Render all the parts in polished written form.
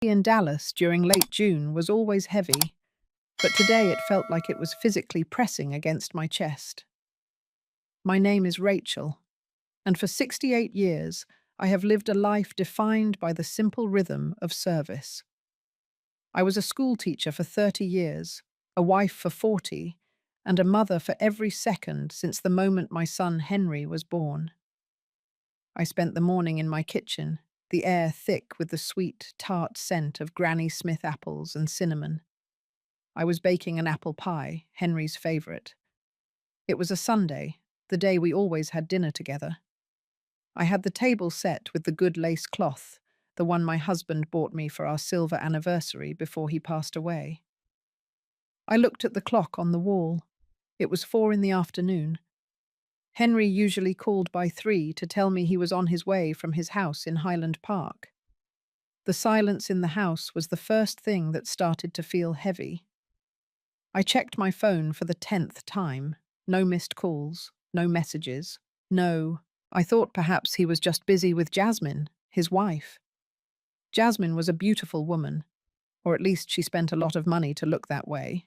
In Dallas during late June was always heavy, but today it felt like it was physically pressing against my chest. My name is Rachel, and for 68 years I have lived a life defined by the simple rhythm of service. I was a school teacher for 30 years, a wife for 40, and a mother for every second since the moment my son Henry was born. I spent the morning in my kitchen, the air thick with the sweet, tart scent of Granny Smith apples and cinnamon. I was baking an apple pie, Henry's favorite. It was a Sunday, the day we always had dinner together. I had the table set with the good lace cloth, the one my husband bought me for our silver anniversary before he passed away. I looked at the clock on the wall. It was 4 in the afternoon. Henry usually called by 3 to tell me he was on his way from his house in Highland Park. The silence in the house was the first thing that started to feel heavy. I checked my phone for the 10th time. No missed calls, no messages. No, I thought perhaps he was just busy with Jasmine, his wife. Jasmine was a beautiful woman, or at least she spent a lot of money to look that way.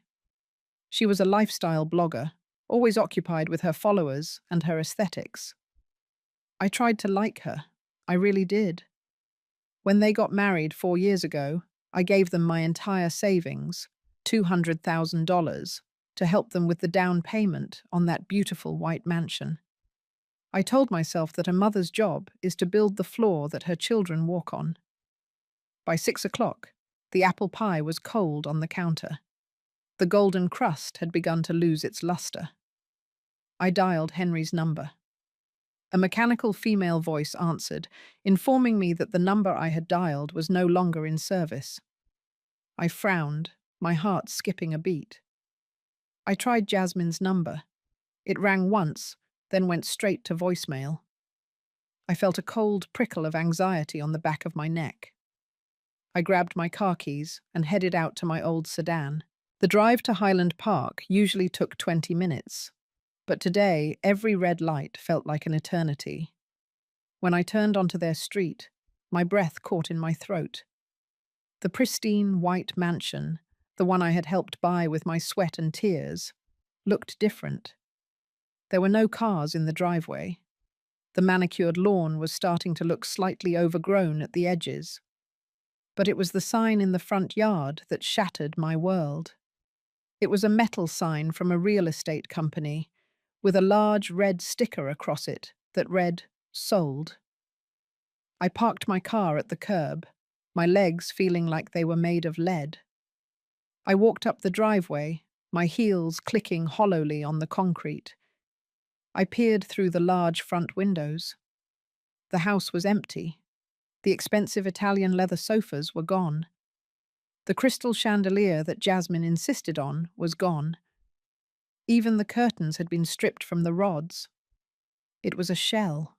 She was a lifestyle blogger, always occupied with her followers and her aesthetics. I tried to like her. I really did. When they got married 4 years ago, I gave them my entire savings, $200,000, to help them with the down payment on that beautiful white mansion. I told myself that a mother's job is to build the floor that her children walk on. By 6 o'clock, the apple pie was cold on the counter. The golden crust had begun to lose its luster. I dialed Henry's number. A mechanical female voice answered, informing me that the number I had dialed was no longer in service. I frowned, my heart skipping a beat. I tried Jasmine's number. It rang once, then went straight to voicemail. I felt a cold prickle of anxiety on the back of my neck. I grabbed my car keys and headed out to my old sedan. The drive to Highland Park usually took 20 minutes, but today every red light felt like an eternity. When I turned onto their street, my breath caught in my throat. The pristine white mansion, the one I had helped buy with my sweat and tears, looked different. There were no cars in the driveway. The manicured lawn was starting to look slightly overgrown at the edges. But it was the sign in the front yard that shattered my world. It was a metal sign from a real estate company, with a large red sticker across it that read, "Sold." I parked my car at the curb, my legs feeling like they were made of lead. I walked up the driveway, my heels clicking hollowly on the concrete. I peered through the large front windows. The house was empty. The expensive Italian leather sofas were gone. The crystal chandelier that Jasmine insisted on was gone. Even the curtains had been stripped from the rods. It was a shell,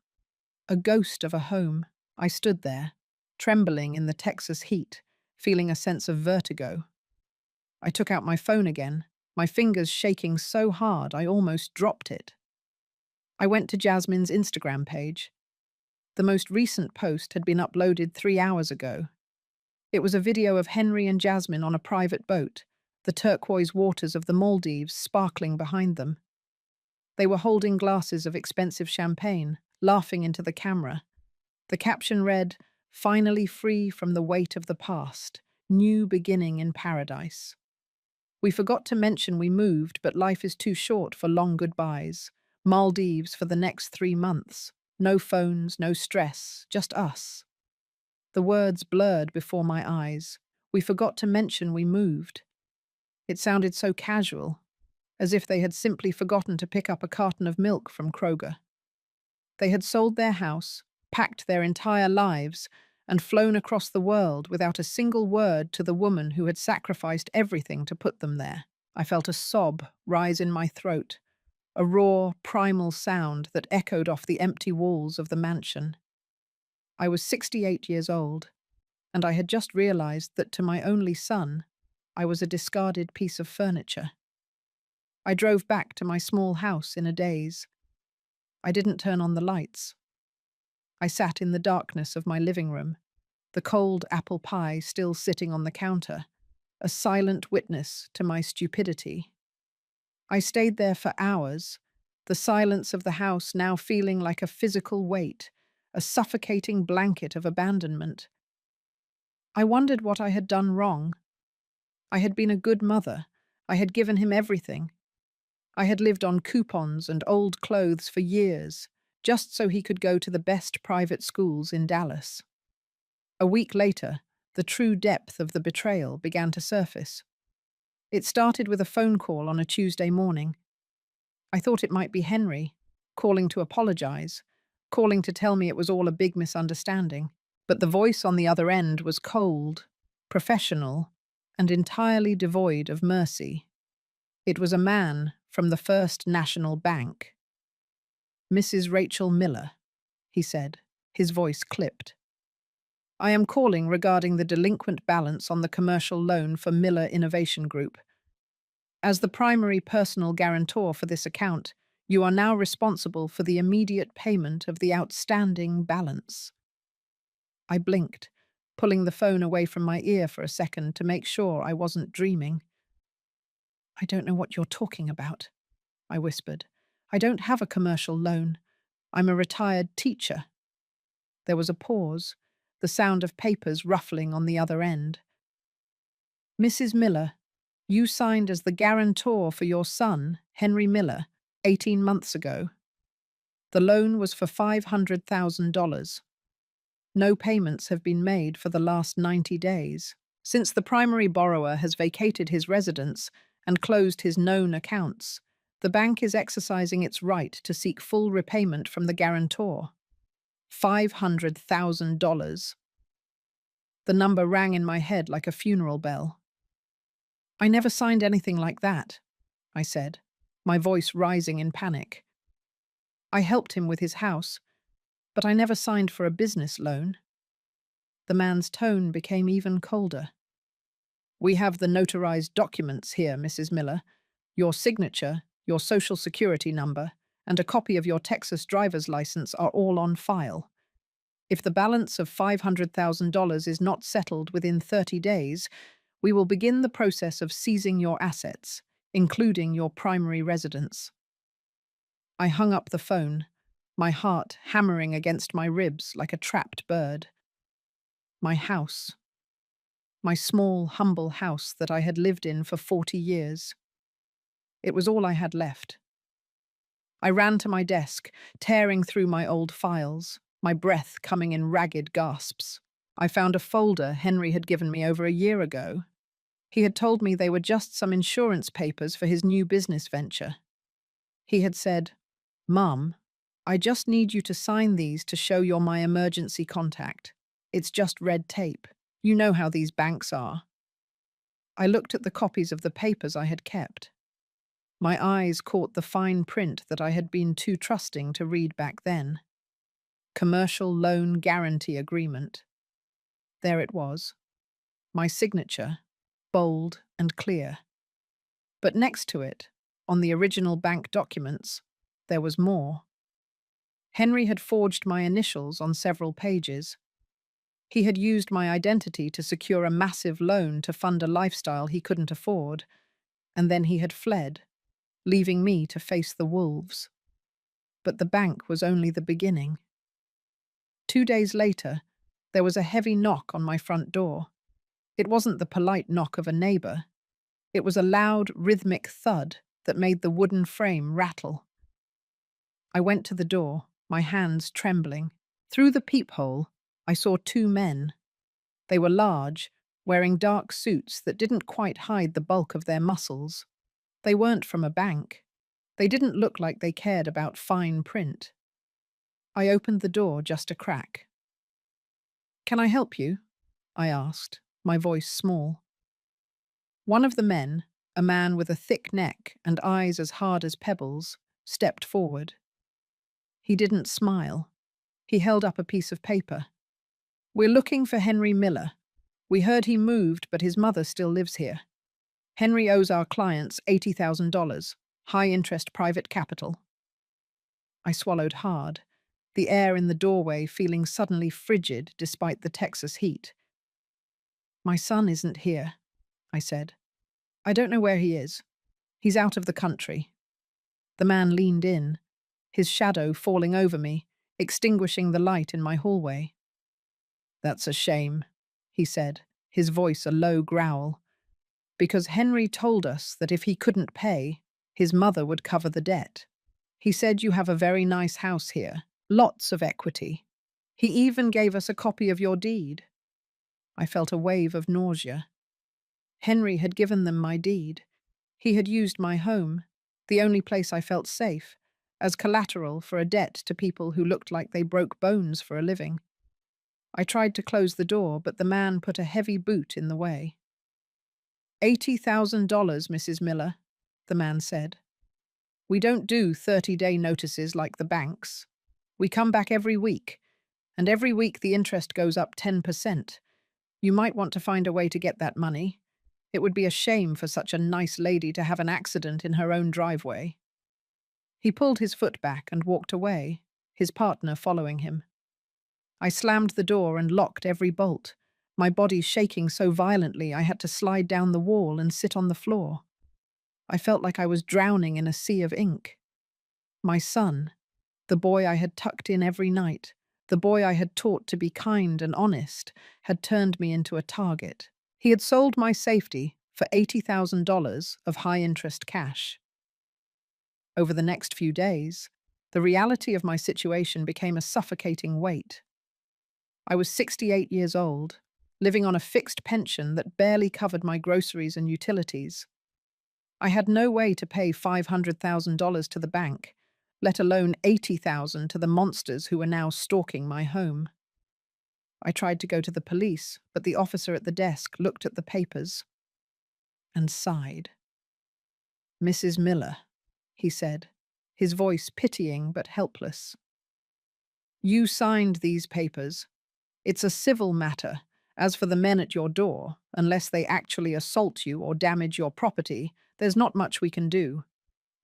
a ghost of a home. I stood there, trembling in the Texas heat, feeling a sense of vertigo. I took out my phone again, my fingers shaking so hard I almost dropped it. I went to Jasmine's Instagram page. The most recent post had been uploaded 3 hours ago. It was a video of Henry and Jasmine on a private boat, the turquoise waters of the Maldives sparkling behind them. They were holding glasses of expensive champagne, laughing into the camera. The caption read, "Finally free from the weight of the past, new beginning in paradise." We forgot to mention we moved, but life is too short for long goodbyes. Maldives for the next 3 months. No phones, no stress, just us. The words blurred before my eyes. We forgot to mention we moved. It sounded so casual, as if they had simply forgotten to pick up a carton of milk from Kroger. They had sold their house, packed their entire lives, and flown across the world without a single word to the woman who had sacrificed everything to put them there. I felt a sob rise in my throat, a raw, primal sound that echoed off the empty walls of the mansion. I was 68 years old, and I had just realized that to my only son, I was a discarded piece of furniture. I drove back to my small house in a daze. I didn't turn on the lights. I sat in the darkness of my living room, the cold apple pie still sitting on the counter, a silent witness to my stupidity. I stayed there for hours, the silence of the house now feeling like a physical weight, a suffocating blanket of abandonment. I wondered what I had done wrong. I had been a good mother. I had given him everything. I had lived on coupons and old clothes for years, just so he could go to the best private schools in Dallas. A week later, the true depth of the betrayal began to surface. It started with a phone call on a Tuesday morning. I thought it might be Henry, calling to apologize, calling to tell me it was all a big misunderstanding. But the voice on the other end was cold, professional, and entirely devoid of mercy. It was a man from the First National Bank. "Mrs. Rachel Miller," he said, his voice clipped. "I am calling regarding the delinquent balance on the commercial loan for Miller Innovation Group. As the primary personal guarantor for this account, you are now responsible for the immediate payment of the outstanding balance." I blinked, pulling the phone away from my ear for a second to make sure I wasn't dreaming. "I don't know what you're talking about," I whispered. "I don't have a commercial loan. I'm a retired teacher." There was a pause, the sound of papers ruffling on the other end. "Mrs. Miller, you signed as the guarantor for your son, Henry Miller, 18 months ago. The loan was for $500,000. No payments have been made for the last 90 days. Since the primary borrower has vacated his residence and closed his known accounts, the bank is exercising its right to seek full repayment from the guarantor. $500,000. The number rang in my head like a funeral bell. "I never signed anything like that," I said, my voice rising in panic. "I helped him with his house, but I never signed for a business loan." The man's tone became even colder. "We have the notarized documents here, Mrs. Miller. Your signature, your social security number, and a copy of your Texas driver's license are all on file. If the balance of $500,000 is not settled within 30 days, we will begin the process of seizing your assets, including your primary residence." I hung up the phone, my heart hammering against my ribs like a trapped bird. My house. My small, humble house that I had lived in for 40 years. It was all I had left. I ran to my desk, tearing through my old files, my breath coming in ragged gasps. I found a folder Henry had given me over a year ago. He had told me they were just some insurance papers for his new business venture. He had said, "Mum, I just need you to sign these to show you're my emergency contact. It's just red tape. You know how these banks are." I looked at the copies of the papers I had kept. My eyes caught the fine print that I had been too trusting to read back then. Commercial Loan Guarantee Agreement. There it was. My signature, bold and clear. But next to it, on the original bank documents, there was more. Henry had forged my initials on several pages. He had used my identity to secure a massive loan to fund a lifestyle he couldn't afford, and then he had fled, leaving me to face the wolves. But the bank was only the beginning. 2 days later, there was a heavy knock on my front door. It wasn't the polite knock of a neighbor. It was a loud, rhythmic thud that made the wooden frame rattle. I went to the door, my hands trembling. Through the peephole, I saw 2 men. They were large, wearing dark suits that didn't quite hide the bulk of their muscles. They weren't from a bank. They didn't look like they cared about fine print. I opened the door just a crack. "Can I help you?" I asked, my voice small. One of the men, a man with a thick neck and eyes as hard as pebbles, stepped forward. He didn't smile. He held up a piece of paper. "We're looking for Henry Miller. We heard he moved, but his mother still lives here. Henry owes our clients $80,000, high-interest private capital." I swallowed hard. the air in the doorway feeling suddenly frigid despite the Texas heat. "My son isn't here," I said. "I don't know where he is. He's out of the country." The man leaned in, his shadow falling over me, extinguishing the light in my hallway. "That's a shame," he said, his voice a low growl, "because Henry told us that if he couldn't pay, his mother would cover the debt. He said you have a very nice house here, lots of equity. He even gave us a copy of your deed." I felt a wave of nausea. Henry had given them my deed. He had used my home, the only place I felt safe, as collateral for a debt to people who looked like they broke bones for a living. I tried to close the door, but the man put a heavy boot in the way. $80,000, Mrs. Miller, the man said. "We don't do 30-day notices like the banks. We come back every week, and every week the interest goes up 10%. You might want to find a way to get that money. It would be a shame for such a nice lady to have an accident in her own driveway." He pulled his foot back and walked away, his partner following him. I slammed the door and locked every bolt, my body shaking so violently I had to slide down the wall and sit on the floor. I felt like I was drowning in a sea of ink. My son, the boy I had tucked in every night, the boy I had taught to be kind and honest, had turned me into a target. He had sold my safety for $80,000 of high-interest cash. Over the next few days, the reality of my situation became a suffocating weight. I was 68 years old, living on a fixed pension that barely covered my groceries and utilities. I had no way to pay $500,000 to the bank, let alone $80,000 to the monsters who were now stalking my home. I tried to go to the police, but the officer at the desk looked at the papers and sighed. "Mrs. Miller," he said, his voice pitying but helpless. "You signed these papers. It's a civil matter. As for the men at your door, unless they actually assault you or damage your property, there's not much we can do.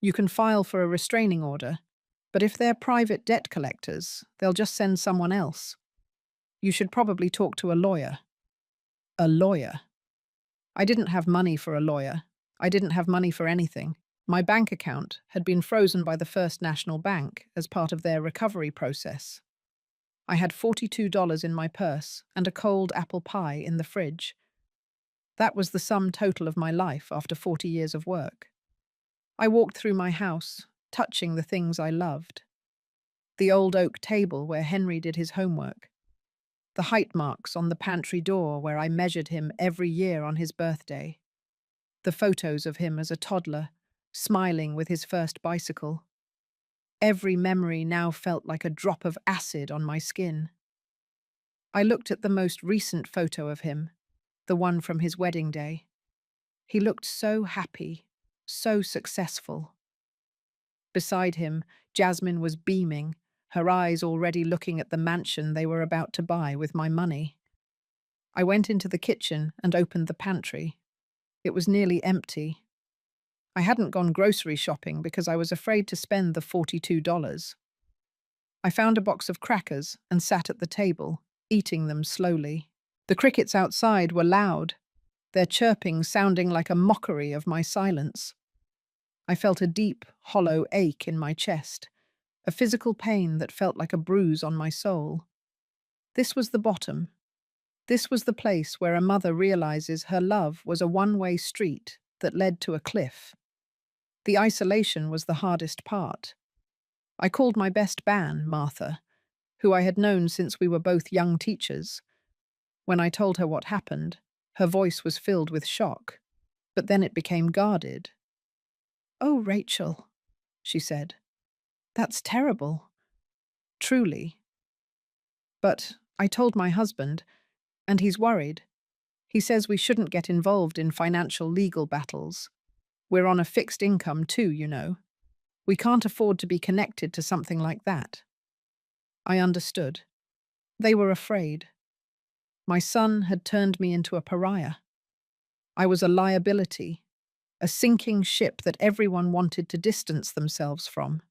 You can file for a restraining order, but if they're private debt collectors, they'll just send someone else. You should probably talk to a lawyer." A lawyer? I didn't have money for a lawyer. I didn't have money for anything. My bank account had been frozen by the First National Bank as part of their recovery process. I had $42 in my purse and a cold apple pie in the fridge. That was the sum total of my life after 40 years of work. I walked through my house, touching the things I loved. The old oak table where Henry did his homework. The height marks on the pantry door where I measured him every year on his birthday. The photos of him as a toddler, smiling with his first bicycle. Every memory now felt like a drop of acid on my skin. I looked at the most recent photo of him, the one from his wedding day. He looked so happy, so successful. Beside him, Jasmine was beaming, her eyes already looking at the mansion they were about to buy with my money. I went into the kitchen and opened the pantry. It was nearly empty. I hadn't gone grocery shopping because I was afraid to spend the $42. I found a box of crackers and sat at the table, eating them slowly. The crickets outside were loud, their chirping sounding like a mockery of my silence. I felt a deep, hollow ache in my chest, a physical pain that felt like a bruise on my soul. This was the bottom. This was the place where a mother realizes her love was a one-way street that led to a cliff. The isolation was the hardest part. I called my best man, Martha, who I had known since we were both young teachers. When I told her what happened, her voice was filled with shock, but then it became guarded. "Oh, Rachel," she said, "that's terrible. Truly." But I told my husband, and he's worried. He says we shouldn't get involved in financial legal battles. We're on a fixed income too, you know. We can't afford to be connected to something like that. I understood. They were afraid. My son had turned me into a pariah. I was a liability, a sinking ship that everyone wanted to distance themselves from.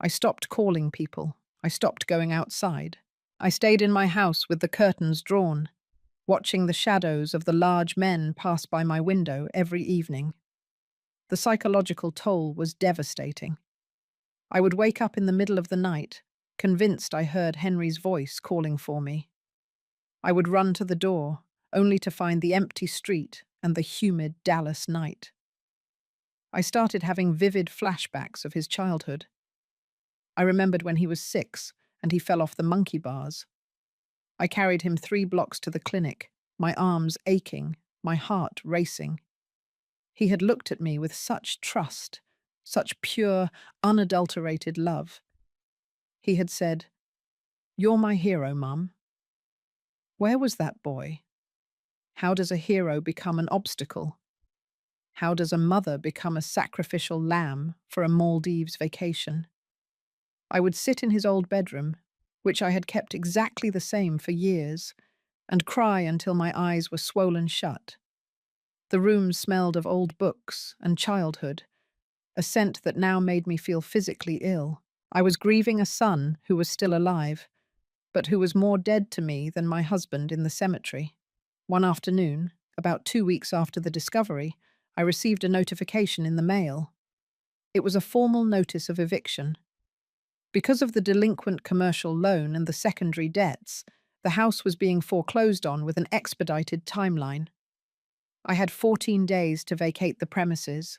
I stopped calling people. I stopped going outside. I stayed in my house with the curtains drawn, watching the shadows of the large men pass by my window every evening. The psychological toll was devastating. I would wake up in the middle of the night, convinced I heard Henry's voice calling for me. I would run to the door, only to find the empty street and the humid Dallas night. I started having vivid flashbacks of his childhood. I remembered when he was 6 and he fell off the monkey bars. I carried him 3 blocks to the clinic, my arms aching, my heart racing. He had looked at me with such trust, such pure, unadulterated love. He had said, "You're my hero, Mum." Where was that boy? How does a hero become an obstacle? How does a mother become a sacrificial lamb for a Maldives vacation? I would sit in his old bedroom, which I had kept exactly the same for years, and cry until my eyes were swollen shut. The room smelled of old books and childhood, a scent that now made me feel physically ill. I was grieving a son who was still alive, but who was more dead to me than my husband in the cemetery. One afternoon, about 2 weeks after the discovery, I received a notification in the mail. It was a formal notice of eviction. Because of the delinquent commercial loan and the secondary debts, the house was being foreclosed on with an expedited timeline. I had 14 days to vacate the premises,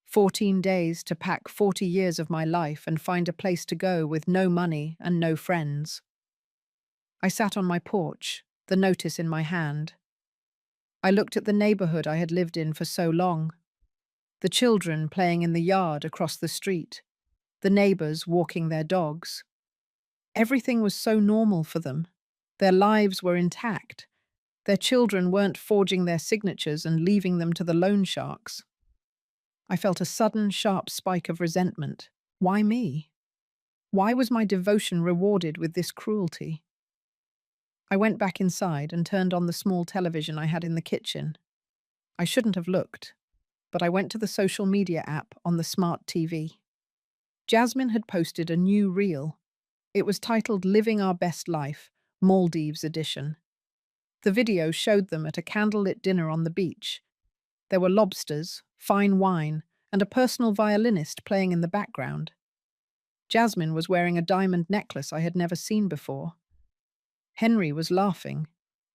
14 days to pack 40 years of my life and find a place to go with no money and no friends. I sat on my porch, the notice in my hand. I looked at the neighborhood I had lived in for so long. The children playing in the yard across the street, the neighbors walking their dogs. Everything was so normal for them. Their lives were intact. Their children weren't forging their signatures and leaving them to the loan sharks. I felt a sudden, sharp spike of resentment. Why me? Why was my devotion rewarded with this cruelty? I went back inside and turned on the small television I had in the kitchen. I shouldn't have looked, but I went to the social media app on the smart TV. Jasmine had posted a new reel. It was titled Living Our Best Life, Maldives Edition. The video showed them at a candlelit dinner on the beach. There were lobsters, fine wine, and a personal violinist playing in the background. Jasmine was wearing a diamond necklace I had never seen before. Henry was laughing,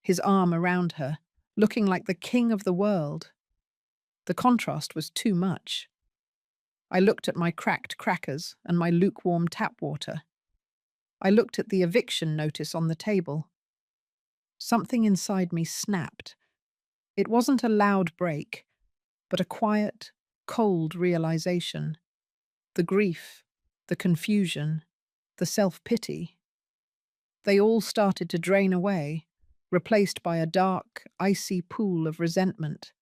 his arm around her, looking like the king of the world. The contrast was too much. I looked at my cracked crackers and my lukewarm tap water. I looked at the eviction notice on the table. Something inside me snapped. It wasn't a loud break, but a quiet, cold realization. The grief, the confusion, the self-pity. They all started to drain away, replaced by a dark, icy pool of resentment.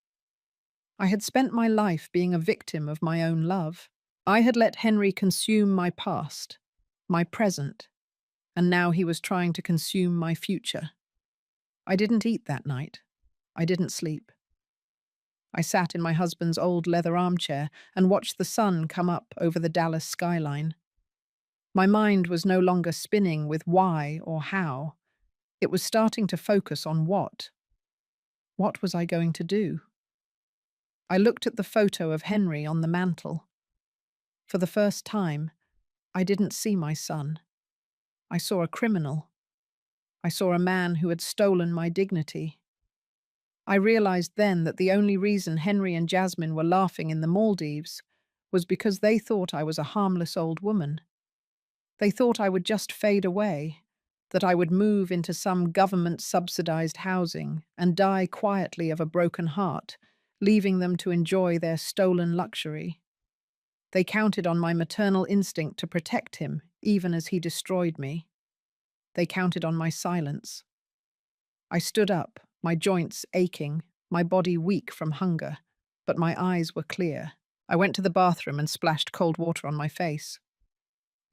I had spent my life being a victim of my own love. I had let Henry consume my past, my present, and now he was trying to consume my future. I didn't eat that night. I didn't sleep. I sat in my husband's old leather armchair and watched the sun come up over the Dallas skyline. My mind was no longer spinning with why or how. It was starting to focus on what. What was I going to do? I looked at the photo of Henry on the mantel. For the first time, I didn't see my son. I saw a criminal. I saw a man who had stolen my dignity. I realized then that the only reason Henry and Jasmine were laughing in the Maldives was because they thought I was a harmless old woman. They thought I would just fade away, that I would move into some government-subsidized housing and die quietly of a broken heart, leaving them to enjoy their stolen luxury. They counted on my maternal instinct to protect him, even as he destroyed me. They counted on my silence. I stood up, my joints aching, my body weak from hunger, but my eyes were clear. I went to the bathroom and splashed cold water on my face.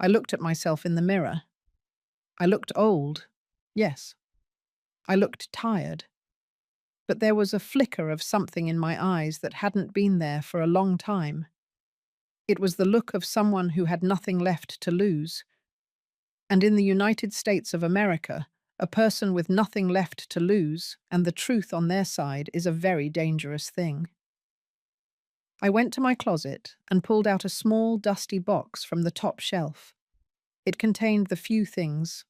I looked at myself in the mirror. I looked old, yes. I looked tired. But there was a flicker of something in my eyes that hadn't been there for a long time. It was the look of someone who had nothing left to lose. And in the United States of America, a person with nothing left to lose and the truth on their side is a very dangerous thing. I went to my closet and pulled out a small, dusty box from the top shelf. It contained the few things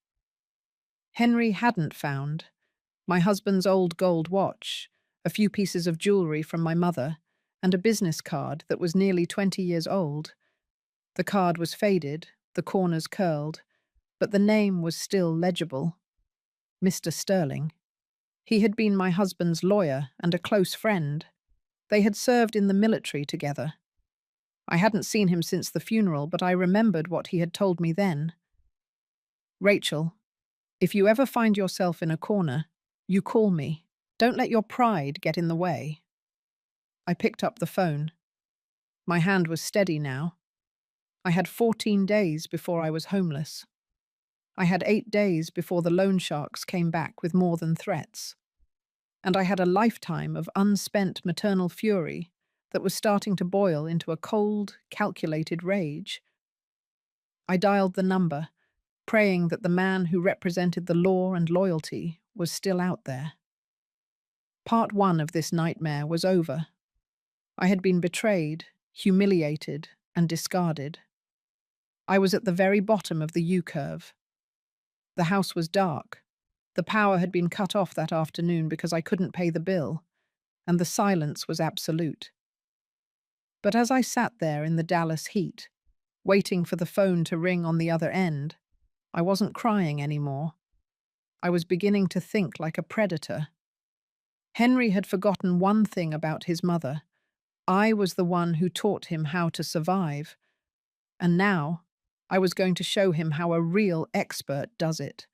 Henry hadn't found: my husband's old gold watch, a few pieces of jewelry from my mother, and a business card that was nearly 20 years old. The card was faded, the corners curled, but the name was still legible: Mr. Sterling. He had been my husband's lawyer and a close friend. They had served in the military together. I hadn't seen him since the funeral, but I remembered what he had told me then. "Rachel, if you ever find yourself in a corner, you call me. Don't let your pride get in the way." I picked up the phone. My hand was steady now. I had 14 days before I was homeless. I had 8 days before the loan sharks came back with more than threats. And I had a lifetime of unspent maternal fury that was starting to boil into a cold, calculated rage. I dialed the number, praying that the man who represented the law and loyalty was still out there. Part one of this nightmare was over. I had been betrayed, humiliated, and discarded. I was at the very bottom of the U-curve. The house was dark. The power had been cut off that afternoon because I couldn't pay the bill, and the silence was absolute. But as I sat there in the Dallas heat, waiting for the phone to ring on the other end, I wasn't crying anymore. I was beginning to think like a predator. Henry had forgotten one thing about his mother. I was the one who taught him how to survive. And now, I was going to show him how a real expert does it.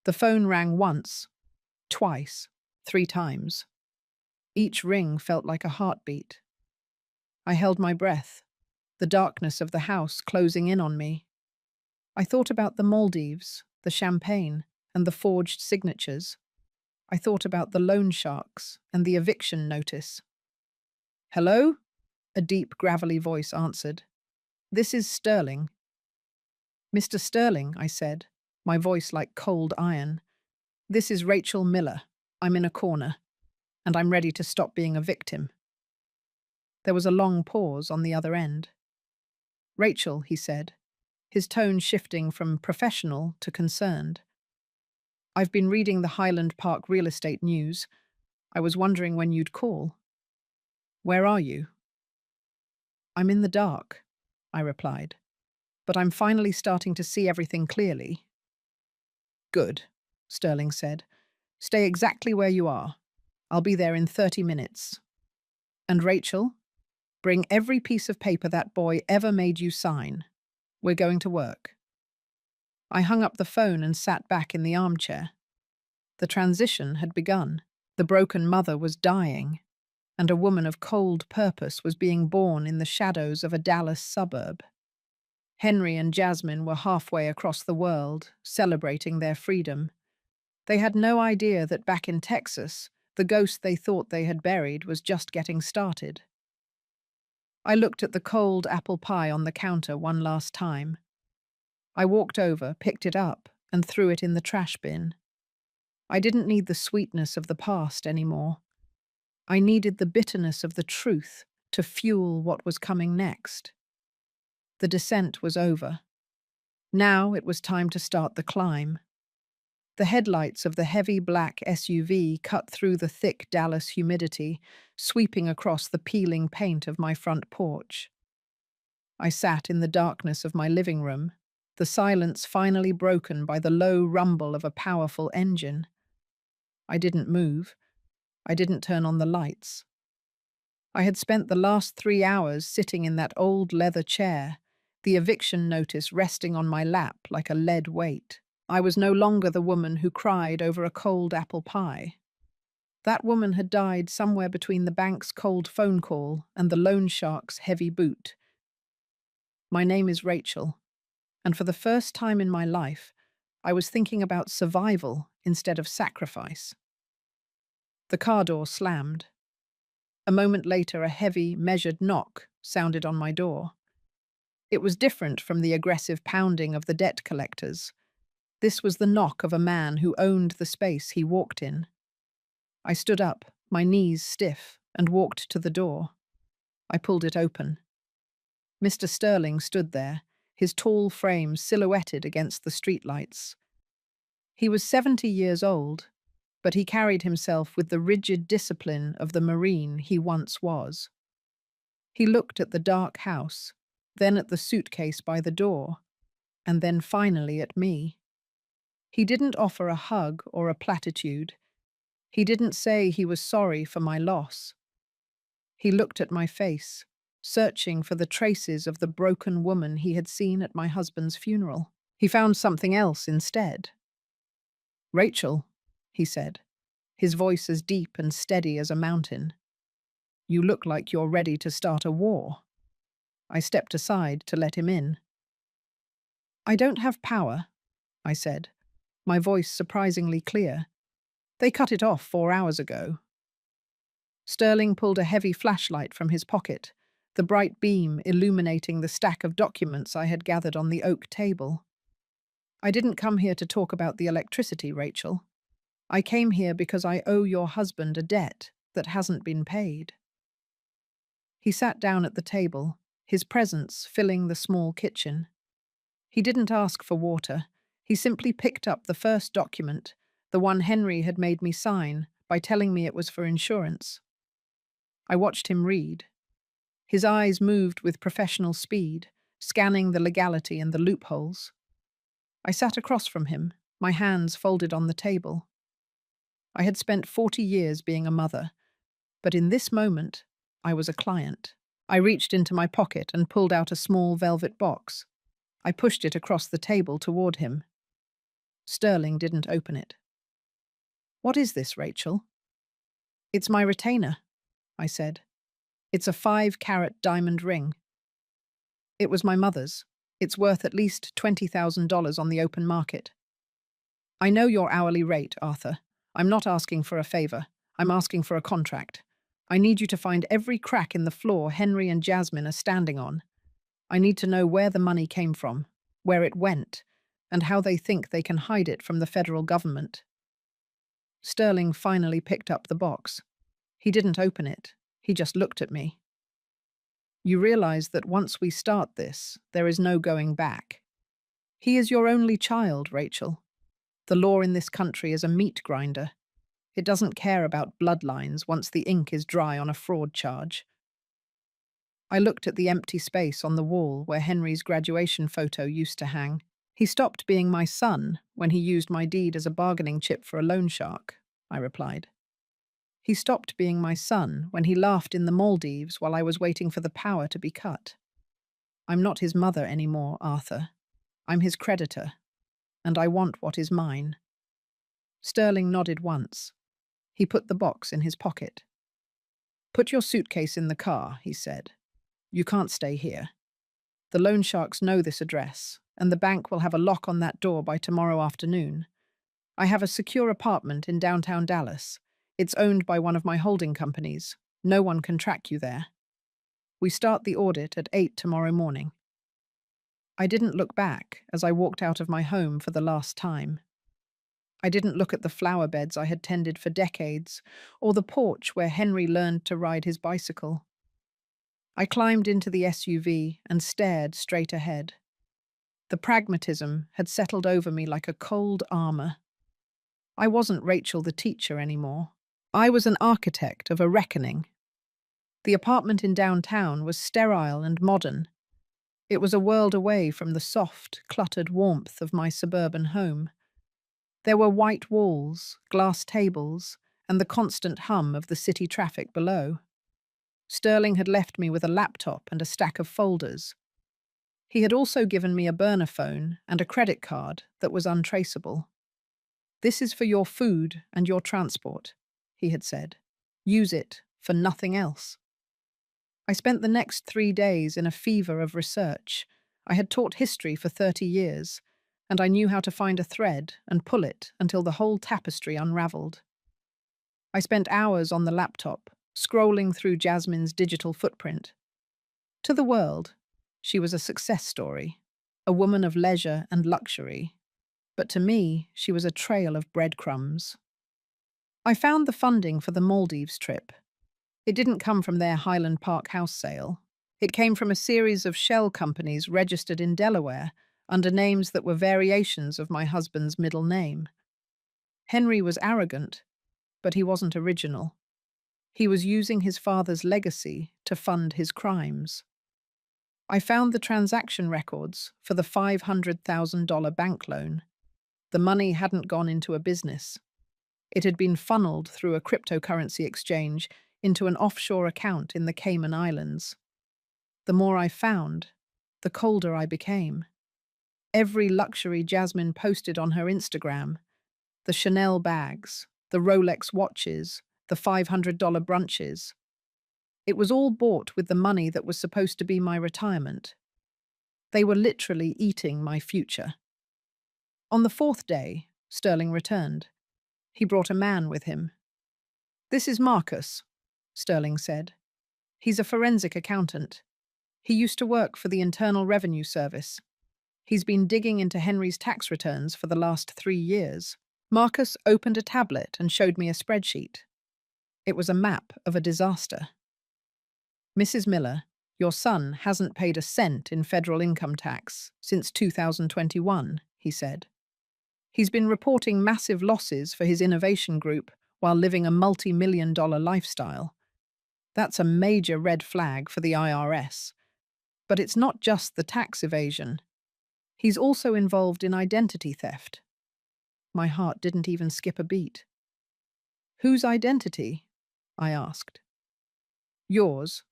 The phone rang once, twice, 3 times. Each ring felt like a heartbeat. I held my breath, the darkness of the house closing in on me. I thought about the Maldives, the champagne, and the forged signatures. I thought about the loan sharks and the eviction notice. "Hello?" a deep, gravelly voice answered. "This is Sterling." "Mr. Sterling," I said, my voice like cold iron. "This is Rachel Miller. I'm in a corner, and I'm ready to stop being a victim." There was a long pause on the other end. "Rachel," he said, his tone shifting from professional to concerned. "I've been reading the Highland Park real estate news. I was wondering when you'd call." "Where are you?" "I'm in the dark," I replied, "but I'm finally starting to see everything clearly." "Good," Sterling said. "Stay exactly where you are. I'll be there in 30 minutes. And Rachel, bring every piece of paper that boy ever made you sign. We're going to work." I hung up the phone and sat back in the armchair. The transition had begun. The broken mother was dying, and a woman of cold purpose was being born in the shadows of a Dallas suburb. Henry and Jasmine were halfway across the world, celebrating their freedom. They had no idea that back in Texas, the ghost they thought they had buried was just getting started. I looked at the cold apple pie on the counter one last time. I walked over, picked it up, and threw it in the trash bin. I didn't need the sweetness of the past anymore. I needed the bitterness of the truth to fuel what was coming next. The descent was over. Now it was time to start the climb. The headlights of the heavy black SUV cut through the thick Dallas humidity, sweeping across the peeling paint of my front porch. I sat in the darkness of my living room, the silence finally broken by the low rumble of a powerful engine. I didn't move. I didn't turn on the lights. I had spent the last 3 hours sitting in that old leather chair, the eviction notice resting on my lap like a lead weight. I was no longer the woman who cried over a cold apple pie. That woman had died somewhere between the bank's cold phone call and the loan shark's heavy boot. My name is Rachel, and for the first time in my life, I was thinking about survival instead of sacrifice. The car door slammed. A moment later, a heavy, measured knock sounded on my door. It was different from the aggressive pounding of the debt collectors. This was the knock of a man who owned the space he walked in. I stood up, my knees stiff, and walked to the door. I pulled it open. Mr. Sterling stood there, his tall frame silhouetted against the streetlights. He was 70 years old, but he carried himself with the rigid discipline of the Marine he once was. He looked at the dark house, then at the suitcase by the door, and then finally at me. He didn't offer a hug or a platitude. He didn't say he was sorry for my loss. He looked at my face, searching for the traces of the broken woman he had seen at my husband's funeral. He found something else instead. "Rachel," he said, his voice as deep and steady as a mountain. "You look like you're ready to start a war." I stepped aside to let him in. "I don't have power," I said, my voice surprisingly clear. "They cut it off 4 hours ago." Sterling pulled a heavy flashlight from his pocket, the bright beam illuminating the stack of documents I had gathered on the oak table. "I didn't come here to talk about the electricity, Rachel. I came here because I owe your husband a debt that hasn't been paid." He sat down at the table, his presence filling the small kitchen. He didn't ask for water. He simply picked up the first document, the one Henry had made me sign by telling me it was for insurance. I watched him read. His eyes moved with professional speed, scanning the legality and the loopholes. I sat across from him, my hands folded on the table. I had spent 40 years being a mother, but in this moment, I was a client. I reached into my pocket and pulled out a small velvet box. I pushed it across the table toward him. Sterling didn't open it. "What is this, Rachel?" "It's my retainer," I said. "It's a 5-carat diamond ring. It was my mother's. It's worth at least $20,000 on the open market." "I know your hourly rate, Arthur. I'm not asking for a favor. I'm asking for a contract. I need you to find every crack in the floor Henry and Jasmine are standing on. I need to know where the money came from, where it went, and how they think they can hide it from the federal government." Sterling finally picked up the box. He didn't open it. He just looked at me. "You realize that once we start this, there is no going back. He is your only child, Rachel. The law in this country is a meat grinder. It doesn't care about bloodlines once the ink is dry on a fraud charge." I looked at the empty space on the wall where Henry's graduation photo used to hang. "He stopped being my son when he used my deed as a bargaining chip for a loan shark," I replied. "He stopped being my son when he laughed in the Maldives while I was waiting for the power to be cut. I'm not his mother anymore, Arthur. I'm his creditor, and I want what is mine." Sterling nodded once. He put the box in his pocket. "Put your suitcase in the car," he said. "You can't stay here. The loan sharks know this address, and the bank will have a lock on that door by tomorrow afternoon. I have a secure apartment in downtown Dallas. It's owned by one of my holding companies. No one can track you there. We start the audit at 8 tomorrow morning." I didn't look back as I walked out of my home for the last time. I didn't look at the flower beds I had tended for decades, or the porch where Henry learned to ride his bicycle. I climbed into the SUV and stared straight ahead. The pragmatism had settled over me like a cold armor. I wasn't Rachel the teacher anymore. I was an architect of a reckoning. The apartment in downtown was sterile and modern. It was a world away from the soft, cluttered warmth of my suburban home. There were white walls, glass tables, and the constant hum of the city traffic below. Sterling had left me with a laptop and a stack of folders. He had also given me a burner phone and a credit card that was untraceable. "This is for your food and your transport," he had said. "Use it for nothing else." I spent the next 3 days in a fever of research. I had taught history for 30 years, and I knew how to find a thread and pull it until the whole tapestry unraveled. I spent hours on the laptop, scrolling through Jasmine's digital footprint. To the world, She was a success story, a woman of leisure and luxury. But to me, she was a trail of breadcrumbs. I found the funding for the Maldives trip. It didn't come from their Highland Park house sale. It came from a series of shell companies registered in Delaware under names that were variations of my husband's middle name. Henry was arrogant, but he wasn't original. He was using his father's legacy to fund his crimes. I found the transaction records for the $500,000 bank loan. The money hadn't gone into a business. It had been funneled through a cryptocurrency exchange into an offshore account in the Cayman Islands. The more I found, the colder I became. Every luxury Jasmine posted on her Instagram, the Chanel bags, the Rolex watches, the $500 brunches, it was all bought with the money that was supposed to be my retirement. They were literally eating my future. On the fourth day, Sterling returned. He brought a man with him. "This is Marcus," Sterling said. "He's a forensic accountant. He used to work for the Internal Revenue Service. He's been digging into Henry's tax returns for the last 3 years." Marcus opened a tablet and showed me a spreadsheet. It was a map of a disaster. "Mrs. Miller, your son hasn't paid a cent in federal income tax since 2021, he said. He's been reporting massive losses for his innovation group while living a multi-million-dollar lifestyle. That's a major red flag for the IRS. But it's not just the tax evasion. He's also involved in identity theft." My heart didn't even skip a beat. "Whose identity?" I asked. "Yours,"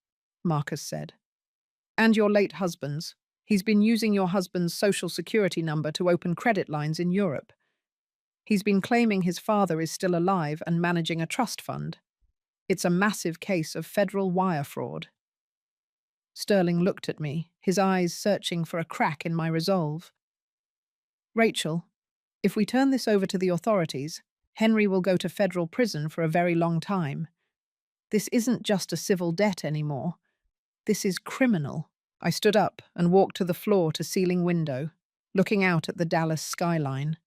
Marcus said. "And your late husband's. He's been using your husband's social security number to open credit lines in Europe. He's been claiming his father is still alive and managing a trust fund. It's a massive case of federal wire fraud." Sterling looked at me, his eyes searching for a crack in my resolve. "Rachel, if we turn this over to the authorities, Henry will go to federal prison for a very long time. This isn't just a civil debt anymore. This is criminal." I stood up and walked to the floor-to-ceiling window, looking out at the Dallas skyline.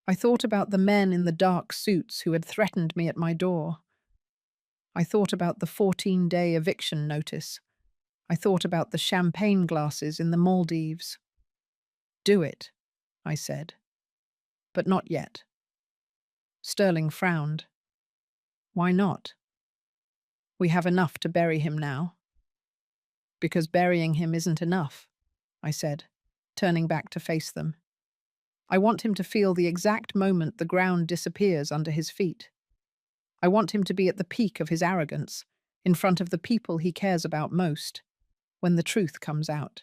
I thought about the men in the dark suits who had threatened me at my door. I thought about the 14-day eviction notice. I thought about the champagne glasses in the Maldives. "Do it," I said. "But not yet." Sterling frowned. "Why not?" "We have enough to bury him now." "Because burying him isn't enough," I said, turning back to face them. "I want him to feel the exact moment the ground disappears under his feet. I want him to be at the peak of his arrogance, in front of the people he cares about most, when the truth comes out.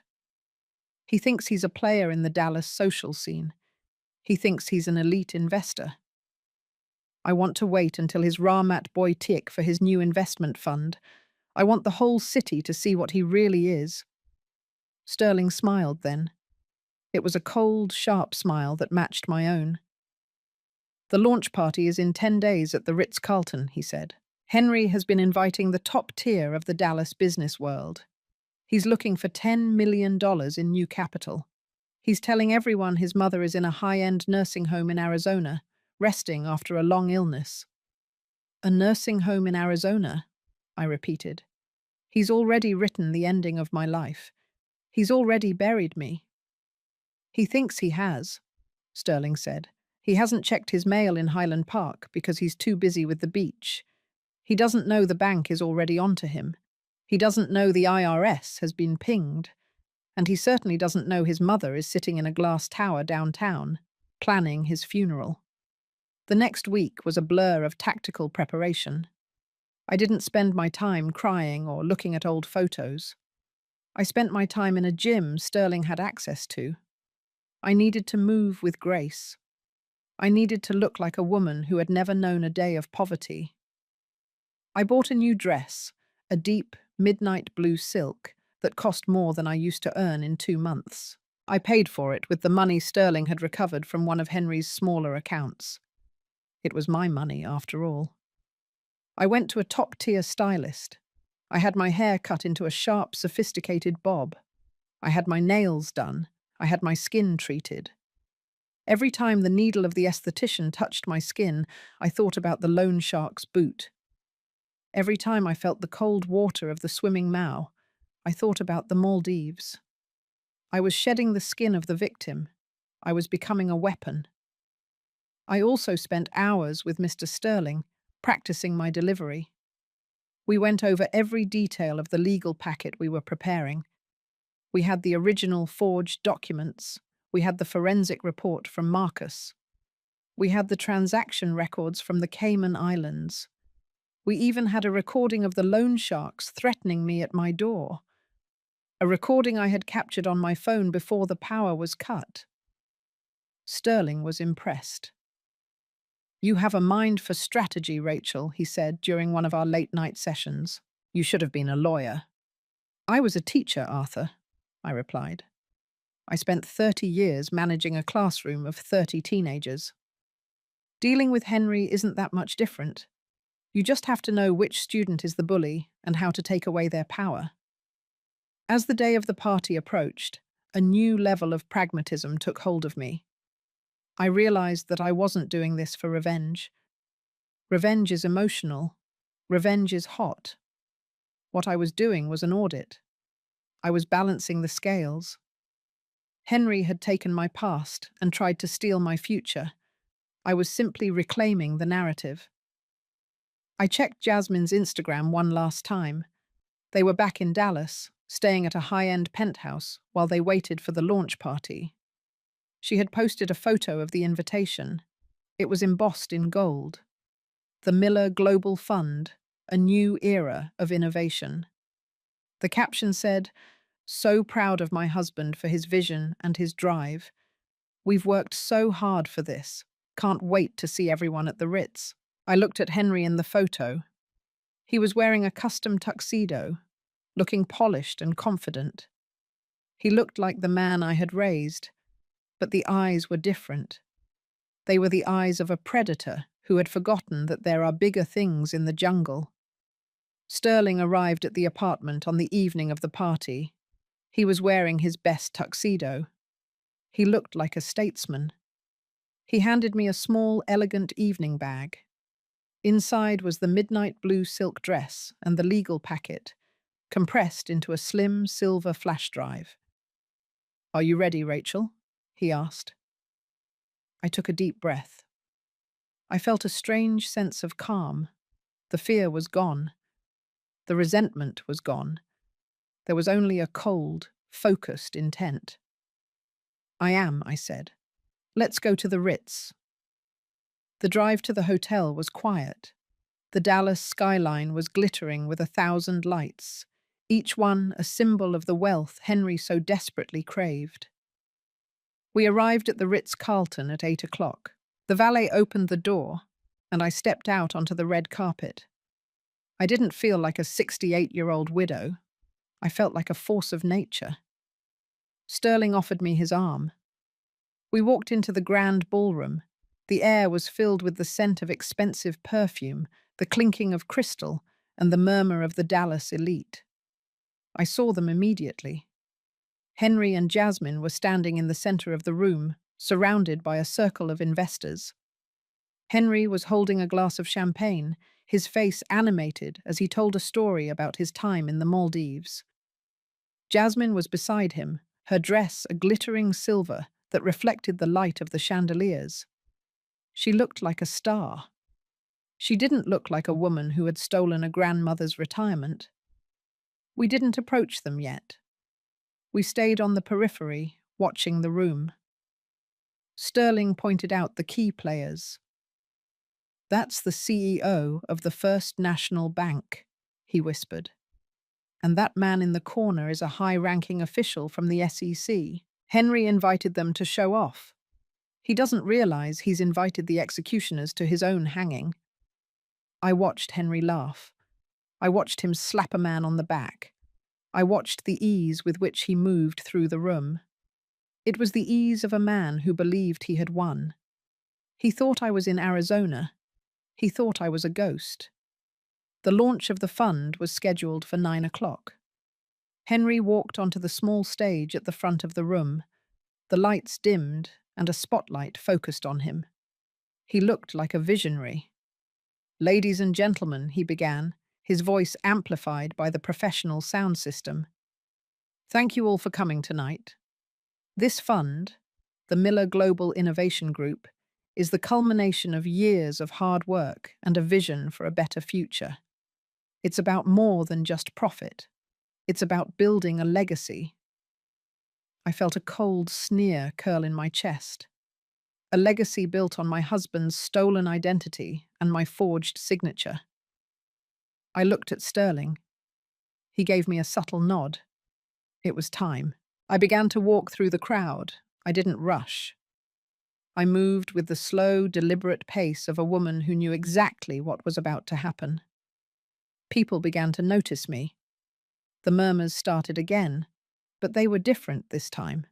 He thinks he's a player in the Dallas social scene. He thinks he's an elite investor. I want to wait until his Ramat boy tick for his new investment fund. I want the whole city to see what he really is." Sterling smiled then. It was a cold, sharp smile that matched my own. "The launch party is in 10 days at the Ritz-Carlton," he said. "Henry has been inviting the top tier of the Dallas business world. He's looking for $10 million in new capital. He's telling everyone his mother is in a high-end nursing home in Arizona, resting after a long illness." "A nursing home in Arizona?" I repeated. "He's already written the ending of my life. He's already buried me." "He thinks he has," Sterling said. "He hasn't checked his mail in Highland Park because he's too busy with the beach. He doesn't know the bank is already onto him. He doesn't know the IRS has been pinged. And he certainly doesn't know his mother is sitting in a glass tower downtown, planning his funeral." The next week was a blur of tactical preparation. I didn't spend my time crying or looking at old photos. I spent my time in a gym Sterling had access to. I needed to move with grace. I needed to look like a woman who had never known a day of poverty. I bought a new dress, a deep, midnight blue silk that cost more than I used to earn in 2 months. I paid for it with the money Sterling had recovered from one of Henry's smaller accounts. It was my money, after all. I went to a top-tier stylist. I had my hair cut into a sharp, sophisticated bob. I had my nails done. I had my skin treated. Every time the needle of the esthetician touched my skin, I thought about the loan shark's boot. Every time I felt the cold water of the swimming Mao, I thought about the Maldives. I was shedding the skin of the victim. I was becoming a weapon. I also spent hours with Mr. Sterling, practicing my delivery. We went over every detail of the legal packet we were preparing. We had the original forged documents. We had the forensic report from Marcus. We had the transaction records from the Cayman Islands. We even had a recording of the loan sharks threatening me at my door. A recording I had captured on my phone before the power was cut. Sterling was impressed. "You have a mind for strategy, Rachel," he said during one of our late-night sessions. "You should have been a lawyer." "I was a teacher, Arthur," I replied. "I spent 30 years managing a classroom of 30 teenagers. Dealing with Henry isn't that much different. You just have to know which student is the bully and how to take away their power." As the day of the party approached, a new level of pragmatism took hold of me. I realized that I wasn't doing this for revenge. Revenge is emotional. Revenge is hot. What I was doing was an audit. I was balancing the scales. Henry had taken my past and tried to steal my future. I was simply reclaiming the narrative. I checked Jasmine's Instagram one last time. They were back in Dallas, staying at a high-end penthouse while they waited for the launch party. She had posted a photo of the invitation. It was embossed in gold. The Miller Global Fund, a new era of innovation. The caption said, "So proud of my husband for his vision and his drive. We've worked so hard for this. Can't wait to see everyone at the Ritz." I looked at Henry in the photo. He was wearing a custom tuxedo, looking polished and confident. He looked like the man I had raised, but the eyes were different. They were the eyes of a predator who had forgotten that there are bigger things in the jungle. Sterling arrived at the apartment on the evening of the party. He was wearing his best tuxedo. He looked like a statesman. He handed me a small, elegant evening bag. Inside was the midnight blue silk dress and the legal packet, compressed into a slim silver flash drive. "Are you ready, Rachel?" he asked. I took a deep breath. I felt a strange sense of calm. The fear was gone. The resentment was gone. There was only a cold, focused intent. "I am," I said. "Let's go to the Ritz." The drive to the hotel was quiet. The Dallas skyline was glittering with 1,000 lights, each one a symbol of the wealth Henry so desperately craved. We arrived at the Ritz-Carlton at 8 o'clock. The valet opened the door, and I stepped out onto the red carpet. I didn't feel like a 68-year-old widow. I felt like a force of nature. Sterling offered me his arm. We walked into the grand ballroom. The air was filled with the scent of expensive perfume, the clinking of crystal, and the murmur of the Dallas elite. I saw them immediately. Henry and Jasmine were standing in the center of the room, surrounded by a circle of investors. Henry was holding a glass of champagne, his face animated as he told a story about his time in the Maldives. Jasmine was beside him, her dress a glittering silver that reflected the light of the chandeliers. She looked like a star. She didn't look like a woman who had stolen a grandmother's retirement. We didn't approach them yet. We stayed on the periphery, watching the room. Sterling pointed out the key players. "That's the CEO of the First National Bank," he whispered. "And that man in the corner is a high-ranking official from the SEC. Henry invited them to show off. He doesn't realize he's invited the executioners to his own hanging." I watched Henry laugh. I watched him slap a man on the back. I watched the ease with which he moved through the room. It was the ease of a man who believed he had won. He thought I was in Arizona. He thought I was a ghost. The launch of the fund was scheduled for 9 o'clock. Henry walked onto the small stage at the front of the room. The lights dimmed and a spotlight focused on him. He looked like a visionary. "Ladies and gentlemen," he began, his voice amplified by the professional sound system. "Thank you all for coming tonight. This fund, the Miller Global Innovation Group, is the culmination of years of hard work and a vision for a better future. It's about more than just profit. It's about building a legacy." I felt a cold sneer curl in my chest. A legacy built on my husband's stolen identity and my forged signature. I looked at Sterling. He gave me a subtle nod. It was time. I began to walk through the crowd. I didn't rush. I moved with the slow, deliberate pace of a woman who knew exactly what was about to happen. People began to notice me. The murmurs started again, but they were different this time.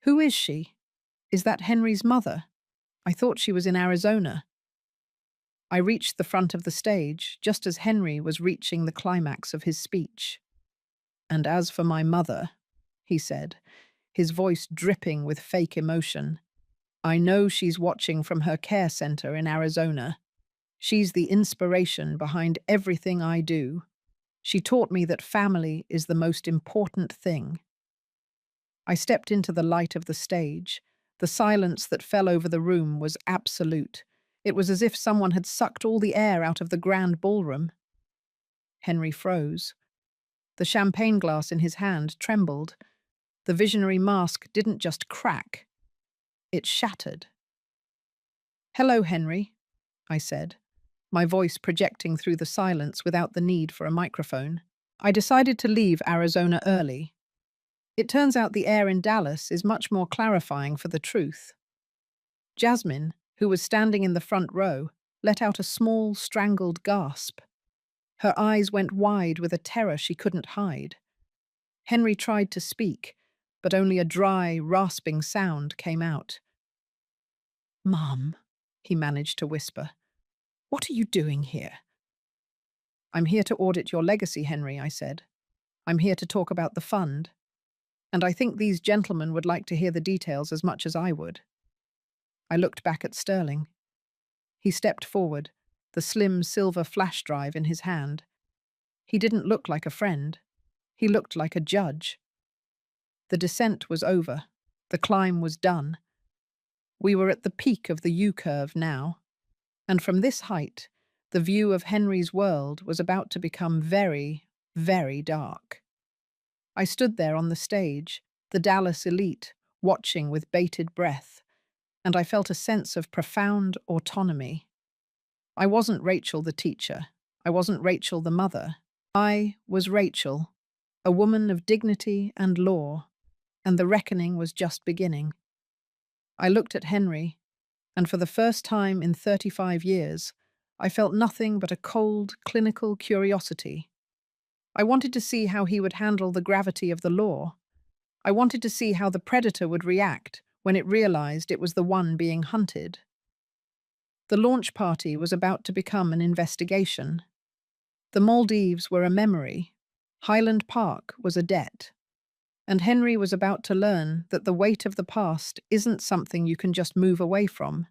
"Who is she? Is that Henry's mother? I thought she was in Arizona." I reached the front of the stage just as Henry was reaching the climax of his speech. "And as for my mother," he said, his voice dripping with fake emotion, "I know she's watching from her care center in Arizona. She's the inspiration behind everything I do. She taught me that family is the most important thing." I stepped into the light of the stage. The silence that fell over the room was absolute. It was as if someone had sucked all the air out of the grand ballroom. Henry froze. The champagne glass in his hand trembled. The visionary mask didn't just crack, it shattered. "Hello, Henry," I said, my voice projecting through the silence without the need for a microphone. "I decided to leave Arizona early. It turns out the air in Dallas is much more clarifying for the truth." Jasmine, who was standing in the front row, let out a small, strangled gasp. Her eyes went wide with a terror she couldn't hide. Henry tried to speak, but only a dry, rasping sound came out. "Mom," he managed to whisper, "what are you doing here?" "I'm here to audit your legacy, Henry," I said. "I'm here to talk about the fund. And I think these gentlemen would like to hear the details as much as I would." I looked back at Sterling. He stepped forward, the slim silver flash drive in his hand. He didn't look like a friend. He looked like a judge. The descent was over. The climb was done. We were at the peak of the U-curve now. And from this height, the view of Henry's world was about to become very, very dark. I stood there on the stage, the Dallas elite, watching with bated breath, and I felt a sense of profound autonomy. I wasn't Rachel the teacher. I wasn't Rachel the mother. I was Rachel, a woman of dignity and law, and the reckoning was just beginning. I looked at Henry, and for the first time in 35 years, I felt nothing but a cold, clinical curiosity. I wanted to see how he would handle the gravity of the law. I wanted to see how the predator would react when it realized it was the one being hunted. The launch party was about to become an investigation. The Maldives were a memory. Highland Park was a debt. And Henry was about to learn that the weight of the past isn't something you can just move away from.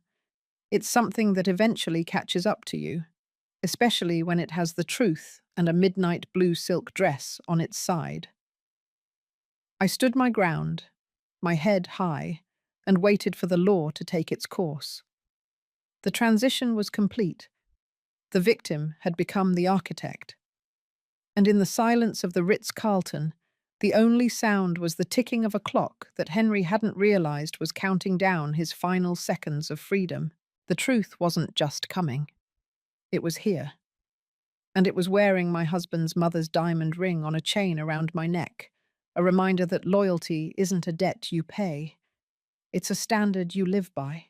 It's something that eventually catches up to you, especially when it has the truth and a midnight blue silk dress on its side. I stood my ground, my head high, and waited for the law to take its course. The transition was complete. The victim had become the architect. And in the silence of the Ritz-Carlton, the only sound was the ticking of a clock that Henry hadn't realized was counting down his final seconds of freedom. The truth wasn't just coming. It was here. And it was wearing my husband's mother's diamond ring on a chain around my neck, a reminder that loyalty isn't a debt you pay. It's a standard you live by.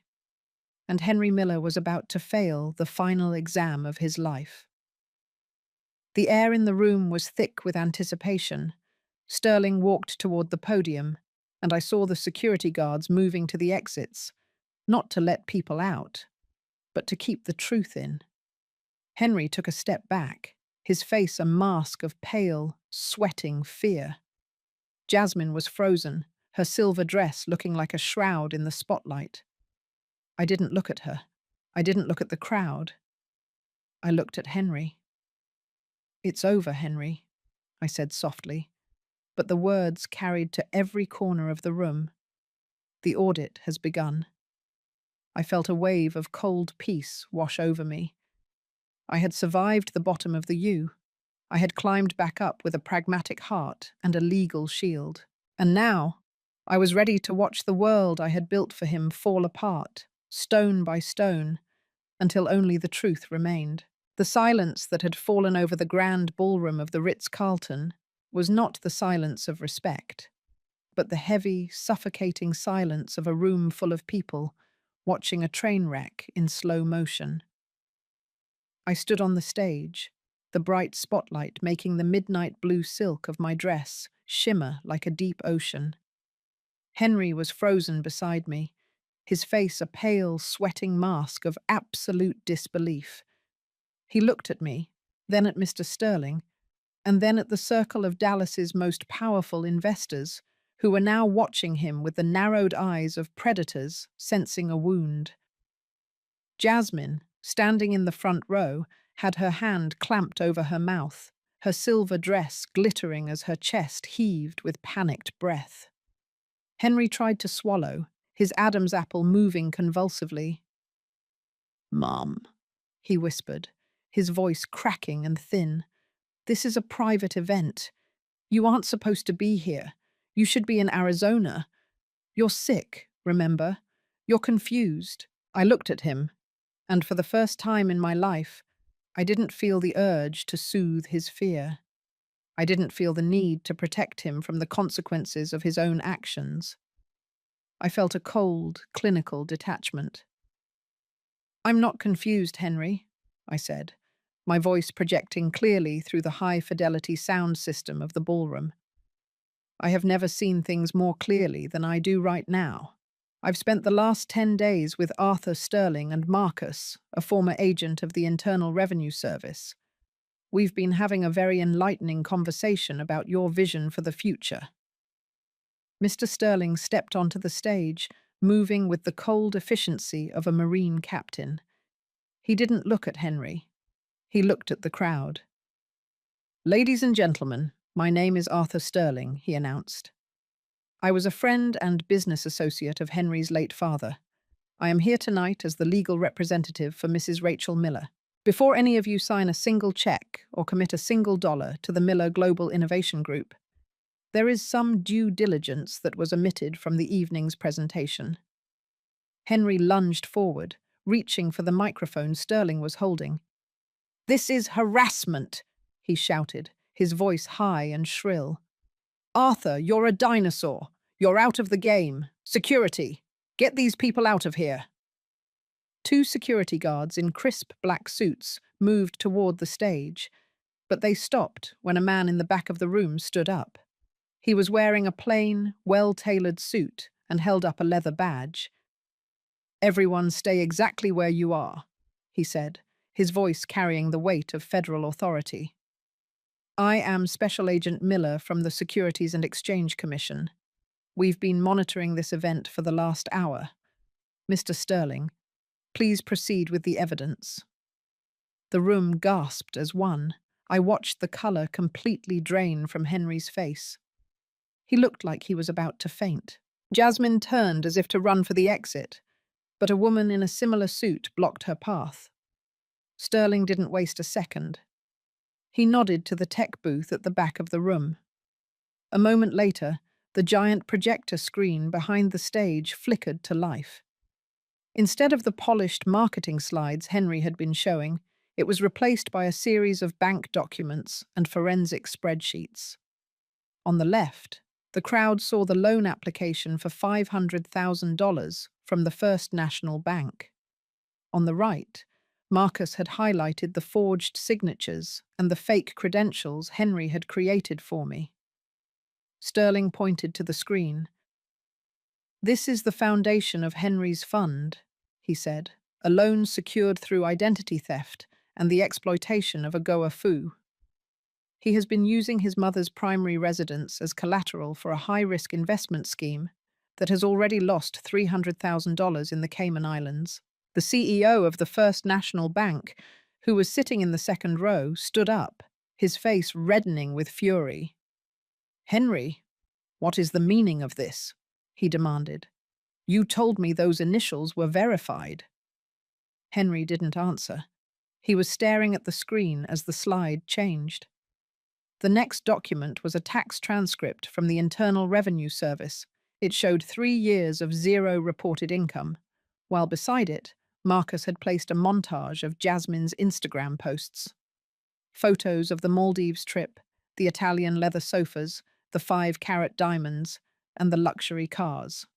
And Henry Miller was about to fail the final exam of his life. The air in the room was thick with anticipation. Sterling walked toward the podium, and I saw the security guards moving to the exits, not to let people out, but to keep the truth in. Henry took a step back, his face a mask of pale, sweating fear. Jasmine was frozen, her silver dress looking like a shroud in the spotlight. I didn't look at her. I didn't look at the crowd. I looked at Henry. "It's over, Henry," I said softly, but the words carried to every corner of the room. "The audit has begun." I felt a wave of cold peace wash over me. I had survived the bottom of the U. I had climbed back up with a pragmatic heart and a legal shield. And now, I was ready to watch the world I had built for him fall apart, stone by stone, until only the truth remained. The silence that had fallen over the grand ballroom of the Ritz-Carlton was not the silence of respect, but the heavy, suffocating silence of a room full of people watching a train wreck in slow motion. I stood on the stage, the bright spotlight making the midnight blue silk of my dress shimmer like a deep ocean. Henry was frozen beside me, his face a pale, sweating mask of absolute disbelief. He looked at me, then at Mr. Sterling, and then at the circle of Dallas's most powerful investors, who were now watching him with the narrowed eyes of predators sensing a wound. Jasmine, standing in the front row, had her hand clamped over her mouth, her silver dress glittering as her chest heaved with panicked breath. Henry tried to swallow, his Adam's apple moving convulsively. "Mom," he whispered, his voice cracking and thin. "This is a private event. You aren't supposed to be here. You should be in Arizona. You're sick, remember? You're confused." I looked at him, and for the first time in my life, I didn't feel the urge to soothe his fear. I didn't feel the need to protect him from the consequences of his own actions. I felt a cold, clinical detachment. "I'm not confused, Henry," I said, my voice projecting clearly through the high-fidelity sound system of the ballroom. "I have never seen things more clearly than I do right now. I've spent the last 10 days with Arthur Sterling and Marcus, a former agent of the Internal Revenue Service. We've been having a very enlightening conversation about your vision for the future." Mr. Sterling stepped onto the stage, moving with the cold efficiency of a Marine captain. He didn't look at Henry. He looked at the crowd. "Ladies and gentlemen, my name is Arthur Sterling," he announced. "I was a friend and business associate of Henry's late father. I am here tonight as the legal representative for Mrs. Rachel Miller. Before any of you sign a single check or commit a single dollar to the Miller Global Innovation Group, there is some due diligence that was omitted from the evening's presentation." Henry lunged forward, reaching for the microphone Sterling was holding. "This is harassment," he shouted, his voice high and shrill. "Arthur, you're a dinosaur. You're out of the game. Security, get these people out of here." 2 security guards in crisp black suits moved toward the stage, but they stopped when a man in the back of the room stood up. He was wearing a plain, well-tailored suit and held up a leather badge. "Everyone stay exactly where you are," he said, his voice carrying the weight of federal authority. "I am Special Agent Miller from the Securities and Exchange Commission. We've been monitoring this event for the last hour. Mr. Sterling, please proceed with the evidence." The room gasped as one. I watched the color completely drain from Henry's face. He looked like he was about to faint. Jasmine turned as if to run for the exit, but a woman in a similar suit blocked her path. Sterling didn't waste a second. He nodded to the tech booth at the back of the room. A moment later, the giant projector screen behind the stage flickered to life. Instead of the polished marketing slides Henry had been showing, it was replaced by a series of bank documents and forensic spreadsheets. On the left, the crowd saw the loan application for $500,000 from the First National Bank. On the right, Marcus had highlighted the forged signatures and the fake credentials Henry had created for me. Sterling pointed to the screen. "This is the foundation of Henry's fund," he said, "a loan secured through identity theft and the exploitation of a Goa Fu. He has been using his mother's primary residence as collateral for a high-risk investment scheme that has already lost $300,000 in the Cayman Islands. The CEO of the First National Bank, who was sitting in the second row, stood up, his face reddening with fury. "Henry, what is the meaning of this?" he demanded. "You told me those initials were verified." Henry didn't answer. He was staring at the screen as the slide changed. The next document was a tax transcript from the Internal Revenue Service. It showed 3 years of zero reported income, while beside it, Marcus had placed a montage of Jasmine's Instagram posts. Photos of the Maldives trip, the Italian leather sofas, the 5-carat diamonds, and the luxury cars.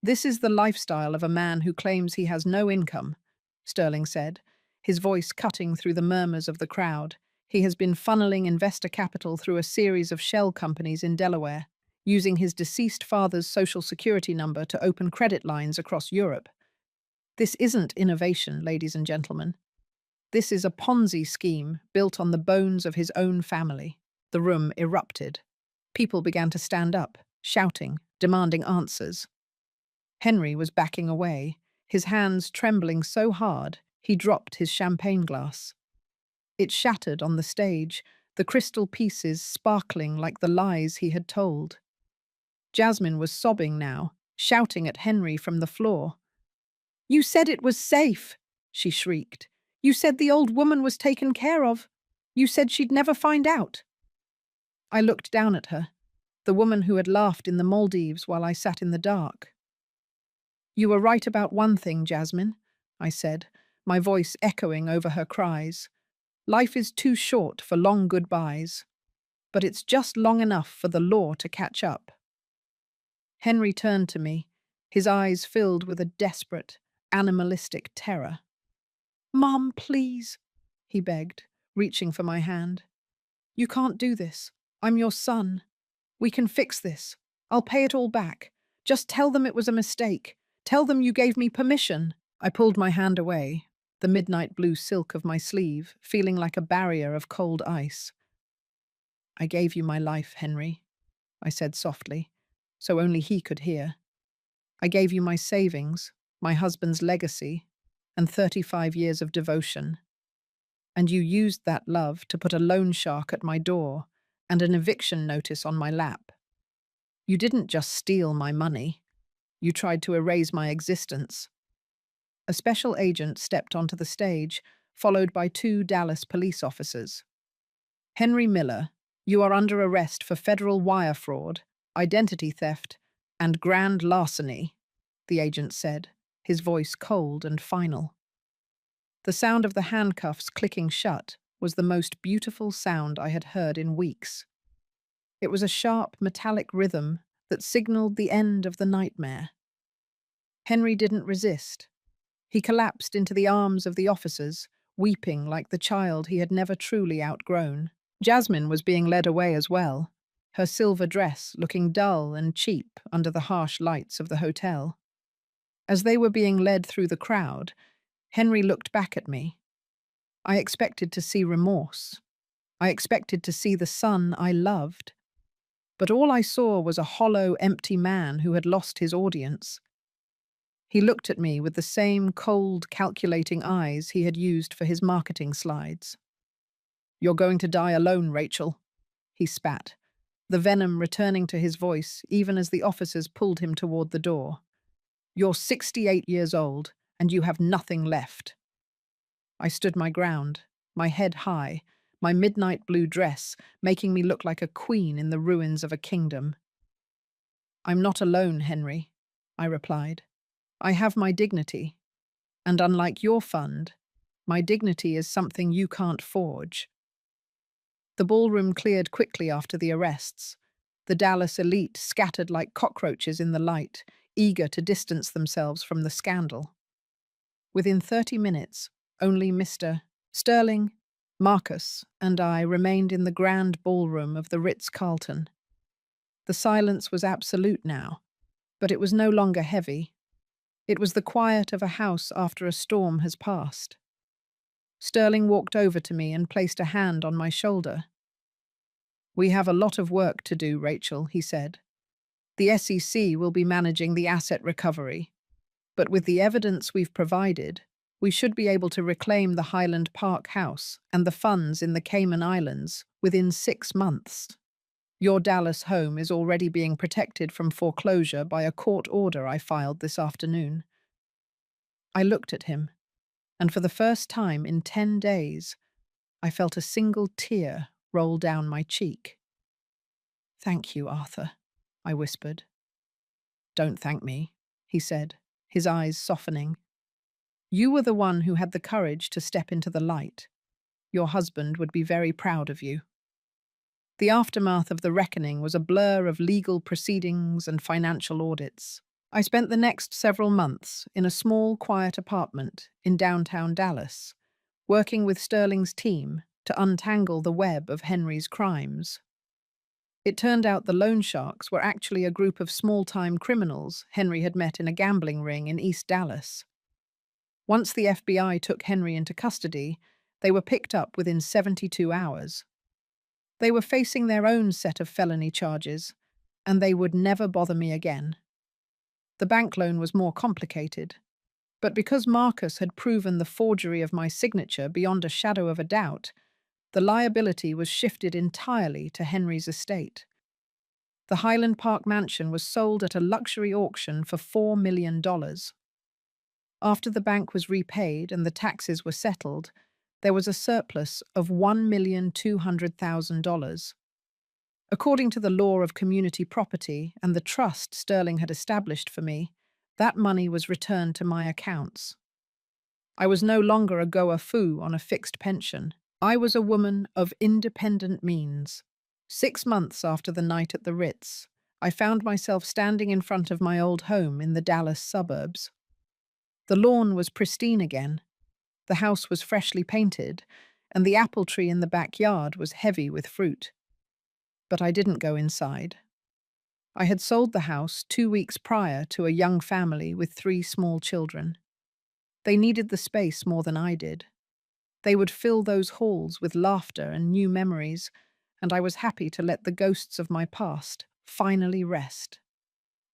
"This is the lifestyle of a man who claims he has no income," Sterling said, his voice cutting through the murmurs of the crowd. "He has been funneling investor capital through a series of shell companies in Delaware, using his deceased father's social security number to open credit lines across Europe. This isn't innovation, ladies and gentlemen. This is a Ponzi scheme built on the bones of his own family." The room erupted. People began to stand up, shouting, demanding answers. Henry was backing away, his hands trembling so hard he dropped his champagne glass. It shattered on the stage, the crystal pieces sparkling like the lies he had told. Jasmine was sobbing now, shouting at Henry from the floor. "You said it was safe," she shrieked. "You said the old woman was taken care of. You said she'd never find out." I looked down at her, the woman who had laughed in the Maldives while I sat in the dark. "You were right about one thing, Jasmine," I said, my voice echoing over her cries. "Life is too short for long goodbyes, but it's just long enough for the law to catch up." Henry turned to me, his eyes filled with a desperate, animalistic terror. "Mom, please," he begged, reaching for my hand. "You can't do this. I'm your son. We can fix this. I'll pay it all back. Just tell them it was a mistake. Tell them you gave me permission." I pulled my hand away, the midnight blue silk of my sleeve feeling like a barrier of cold ice. "I gave you my life, Henry," I said softly, so only he could hear. "I gave you my savings, my husband's legacy, and 35 years of devotion. And you used that love to put a loan shark at my door and an eviction notice on my lap. You didn't just steal my money. You tried to erase my existence." A special agent stepped onto the stage, followed by 2 Dallas police officers. "Henry Miller, you are under arrest for federal wire fraud, identity theft, and grand larceny," the agent said, his voice cold and final. The sound of the handcuffs clicking shut was the most beautiful sound I had heard in weeks. It was a sharp, metallic rhythm that signaled the end of the nightmare. Henry didn't resist. He collapsed into the arms of the officers, weeping like the child he had never truly outgrown. Jasmine was being led away as well, her silver dress looking dull and cheap under the harsh lights of the hotel. As they were being led through the crowd, Henry looked back at me. I expected to see remorse. I expected to see the son I loved. But all I saw was a hollow, empty man who had lost his audience. He looked at me with the same cold, calculating eyes he had used for his marketing slides. "You're going to die alone, Rachel," he spat, the venom returning to his voice even as the officers pulled him toward the door. "You're 68 years old, and you have nothing left." I stood my ground, my head high, my midnight blue dress making me look like a queen in the ruins of a kingdom. "I'm not alone, Henry," I replied. "I have my dignity, and unlike your fund, my dignity is something you can't forge." The ballroom cleared quickly after the arrests. The Dallas elite scattered like cockroaches in the light, eager to distance themselves from the scandal. Within 30 minutes, only Mr. Sterling, Marcus, and I remained in the grand ballroom of the Ritz-Carlton. The silence was absolute now, but it was no longer heavy. It was the quiet of a house after a storm has passed. Sterling walked over to me and placed a hand on my shoulder. We have a lot of work to do, Rachel, he said. The SEC will be managing the asset recovery, but with the evidence we've provided, we should be able to reclaim the Highland Park house and the funds in the Cayman Islands within 6 months. Your Dallas home is already being protected from foreclosure by a court order I filed this afternoon. I looked at him, and for the first time in 10 days, I felt a single tear roll down my cheek. "Thank you, Arthur," I whispered. "Don't thank me," he said, his eyes softening. "You were the one who had the courage to step into the light. Your husband would be very proud of you." The aftermath of the reckoning was a blur of legal proceedings and financial audits. I spent the next several months in a small, quiet apartment in downtown Dallas, working with Sterling's team to untangle the web of Henry's crimes. It turned out the loan sharks were actually a group of small-time criminals Henry had met in a gambling ring in East Dallas. Once the FBI took Henry into custody, they were picked up within 72 hours. They were facing their own set of felony charges, and they would never bother me again. The bank loan was more complicated, but because Marcus had proven the forgery of my signature beyond a shadow of a doubt, the liability was shifted entirely to Henry's estate. The Highland Park mansion was sold at a luxury auction for $4 million. After the bank was repaid and the taxes were settled, there was a surplus of $1,200,000. According to the law of community property and the trust Sterling had established for me, that money was returned to my accounts. I was no longer a goer fou on a fixed pension. I was a woman of independent means. 6 months after the night at the Ritz, I found myself standing in front of my old home in the Dallas suburbs. The lawn was pristine again. The house was freshly painted, and the apple tree in the backyard was heavy with fruit. But I didn't go inside. I had sold the house 2 weeks prior to a young family with 3 small children. They needed the space more than I did. They would fill those halls with laughter and new memories, and I was happy to let the ghosts of my past finally rest.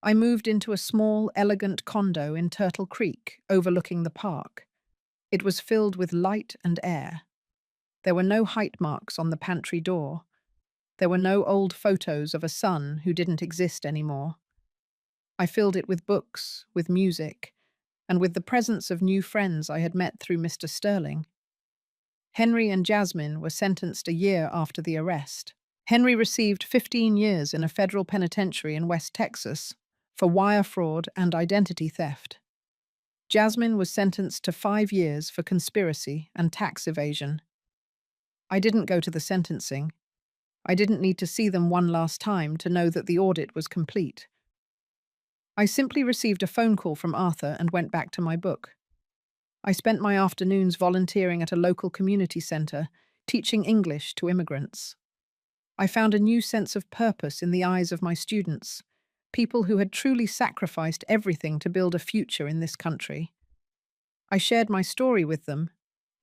I moved into a small, elegant condo in Turtle Creek, overlooking the park. It was filled with light and air. There were no height marks on the pantry door. There were no old photos of a son who didn't exist anymore. I filled it with books, with music, and with the presence of new friends I had met through Mr. Sterling. Henry and Jasmine were sentenced a year after the arrest. Henry received 15 years in a federal penitentiary in West Texas for wire fraud and identity theft. Jasmine was sentenced to 5 years for conspiracy and tax evasion. I didn't go to the sentencing. I didn't need to see them one last time to know that the audit was complete. I simply received a phone call from Arthur and went back to my book. I spent my afternoons volunteering at a local community center, teaching English to immigrants. I found a new sense of purpose in the eyes of my students, people who had truly sacrificed everything to build a future in this country. I shared my story with them,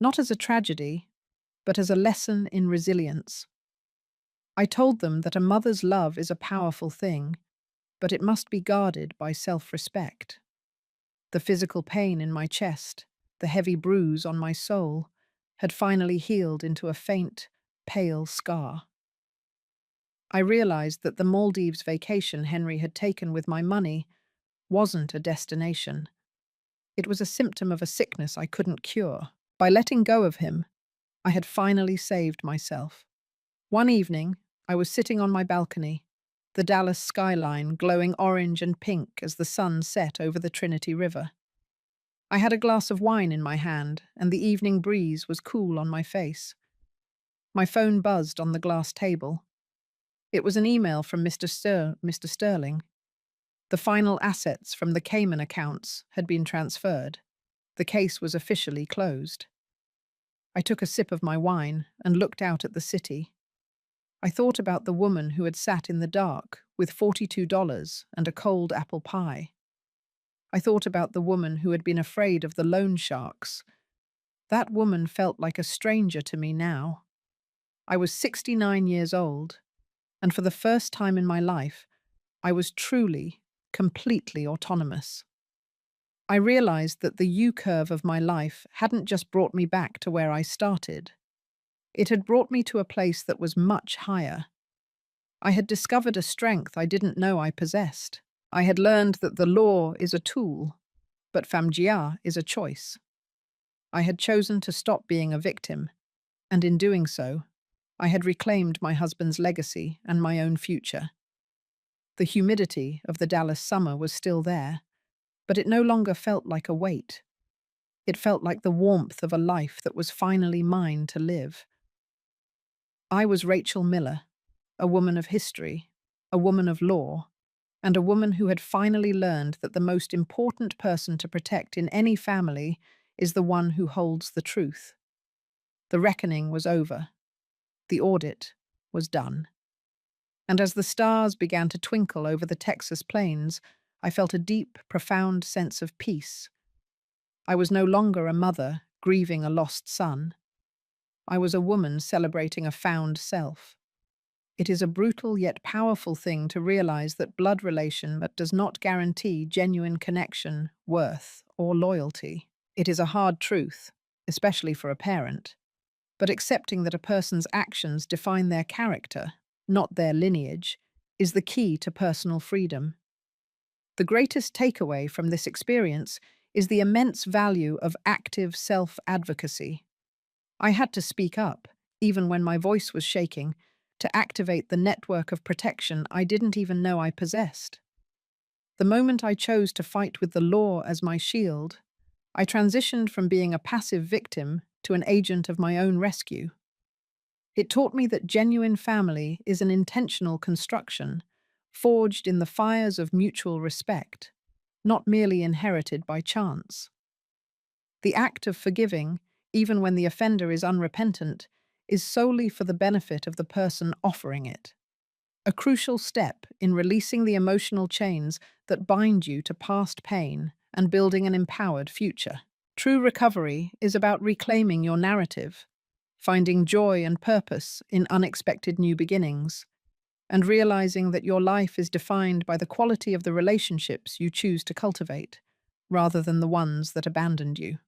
not as a tragedy, but as a lesson in resilience. I told them that a mother's love is a powerful thing, but it must be guarded by self-respect. The physical pain in my chest, the heavy bruise on my soul, had finally healed into a faint, pale scar. I realized that the Maldives vacation Henry had taken with my money wasn't a destination. It was a symptom of a sickness I couldn't cure. By letting go of him, I had finally saved myself. One evening, I was sitting on my balcony, the Dallas skyline glowing orange and pink as the sun set over the Trinity River. I had a glass of wine in my hand, and the evening breeze was cool on my face. My phone buzzed on the glass table. It was an email from Mr. Sterling. The final assets from the Cayman accounts had been transferred. The case was officially closed. I took a sip of my wine and looked out at the city. I thought about the woman who had sat in the dark with $42 and a cold apple pie. I thought about the woman who had been afraid of the loan sharks. That woman felt like a stranger to me now. I was 69 years old, and for the first time in my life, I was truly, completely autonomous. I realized that the U-curve of my life hadn't just brought me back to where I started. It had brought me to a place that was much higher. I had discovered a strength I didn't know I possessed. I had learned that the law is a tool, but Famjia is a choice. I had chosen to stop being a victim, and in doing so, I had reclaimed my husband's legacy and my own future. The humidity of the Dallas summer was still there, but it no longer felt like a weight. It felt like the warmth of a life that was finally mine to live. I was Rachel Miller, a woman of history, a woman of law, and a woman who had finally learned that the most important person to protect in any family is the one who holds the truth. The reckoning was over. The audit was done. And as the stars began to twinkle over the Texas plains, I felt a deep, profound sense of peace. I was no longer a mother grieving a lost son. I was a woman celebrating a found self. It is a brutal yet powerful thing to realize that blood relation that does not guarantee genuine connection, worth, or loyalty. It is a hard truth, especially for a parent, but accepting that a person's actions define their character, not their lineage, is the key to personal freedom. The greatest takeaway from this experience is the immense value of active self-advocacy. I had to speak up, even when my voice was shaking, to activate the network of protection I didn't even know I possessed. The moment I chose to fight with the law as my shield, I transitioned from being a passive victim to an agent of my own rescue. It taught me that genuine family is an intentional construction, forged in the fires of mutual respect, not merely inherited by chance. The act of forgiving, even when the offender is unrepentant, is solely for the benefit of the person offering it. A crucial step in releasing the emotional chains that bind you to past pain and building an empowered future. True recovery is about reclaiming your narrative, finding joy and purpose in unexpected new beginnings, and realizing that your life is defined by the quality of the relationships you choose to cultivate, rather than the ones that abandoned you.